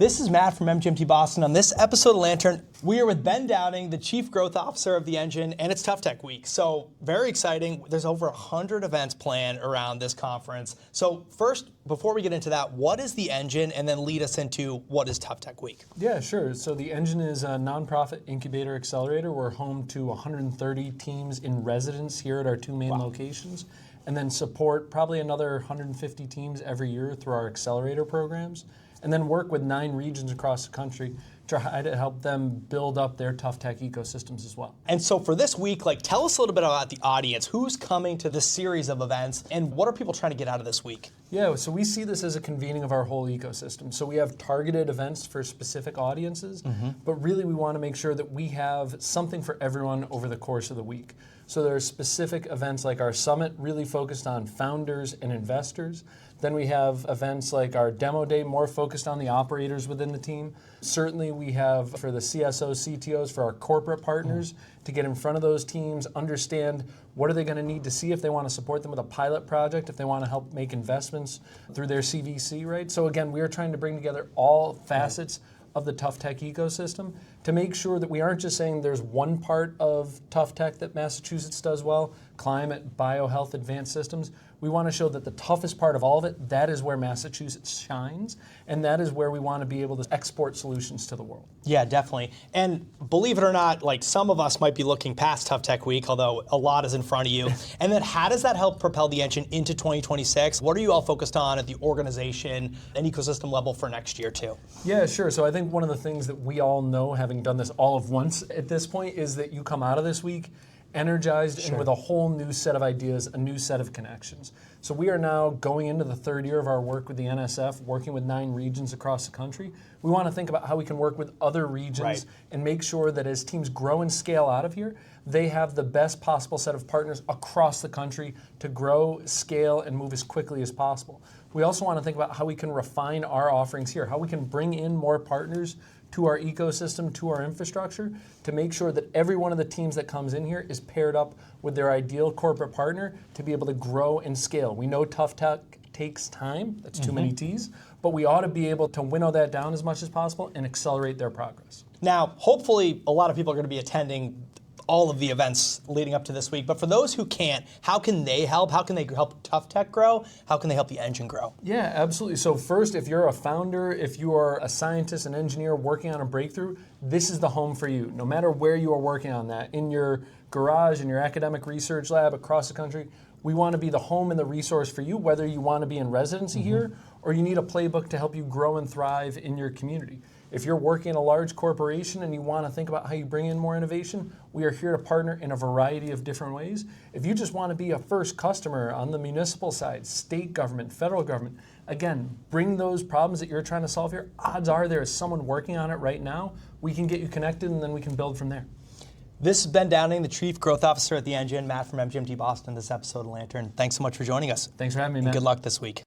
This is Matt from MGMT Boston. On this episode of Lantern, we are with Ben Downing, the Chief Growth Officer of the Engine, and it's Tough Tech Week. So very exciting. There's over 100 events planned around this conference. So first, before we get into that, what is the Engine, and then lead us into what is Tough Tech Week? Yeah, sure. So the Engine is a nonprofit incubator accelerator. We're home to 130 teams in residence here at our two main locations, and then support probably another 150 teams every year through our accelerator programs, and then work with 9 regions across the country to try to help them build up their tough tech ecosystems as well. And so for this week, tell us a little bit about the audience. Who's coming to this series of events, and what are people trying to get out of this week? Yeah, so we see this as a convening of our whole ecosystem. So we have targeted events for specific audiences, but really we want to make sure that we have something for everyone over the course of the week. So there are specific events like our summit, really focused on founders and investors. Then we have events like our demo day, more focused on the operators within the team. Certainly we have for the CSOs, CTOs, for our corporate partners to get in front of those teams, understand what are they going to need to see if they want to support them with a pilot project, if they want to help make investments through their CVC, right? So again, we are trying to bring together all facets of the tough tech ecosystem to make sure that we aren't just saying there's one part of tough tech that Massachusetts does well, climate, biohealth, advanced systems. We want to show that the toughest part of all of it, that is where Massachusetts shines, and that is where we want to be able to export solutions to the world. Yeah, definitely. And believe it or not, some of us might be looking past Tough Tech Week, although a lot is in front of you. And then how does that help propel the Engine into 2026? What are you all focused on at the organization and ecosystem level for next year too? Yeah, sure. So I think one of the things that we all know, having done this all of once at this point, is that you come out of this week energized and with a whole new set of ideas, a new set of connections. So we are now going into the 3rd year of our work with the NSF, working with 9 regions across the country. We want to think about how we can work with other regions and make sure that as teams grow and scale out of here, they have the best possible set of partners across the country to grow, scale, and move as quickly as possible. We also want to think about how we can refine our offerings here, how we can bring in more partners to our ecosystem, to our infrastructure, to make sure that every one of the teams that comes in here is paired up with their ideal corporate partner to be able to grow and scale. We know tough tech takes time, that's too many T's, but we ought to be able to winnow that down as much as possible and accelerate their progress. Now, hopefully a lot of people are going to be attending all of the events leading up to this week, but for those who can't, how can they help? How can they help Tough Tech grow? How can they help the Engine grow? Yeah, absolutely. So first, if you're a founder, if you are a scientist, an engineer working on a breakthrough, this is the home for you. No matter where you are working on that, in your garage, in your academic research lab, across the country, we want to be the home and the resource for you, whether you want to be in residency here or you need a playbook to help you grow and thrive in your community. If you're working in a large corporation and you want to think about how you bring in more innovation, we are here to partner in a variety of different ways. If you just want to be a first customer on the municipal side, state government, federal government, again, bring those problems that you're trying to solve here. Odds are there is someone working on it right now. We can get you connected and then we can build from there. This is Ben Downing, the Chief Growth Officer at the Engine. Matt from MGMT Boston, this episode of Lantern. Thanks so much for joining us. Thanks for having me, Matt. Good luck this week.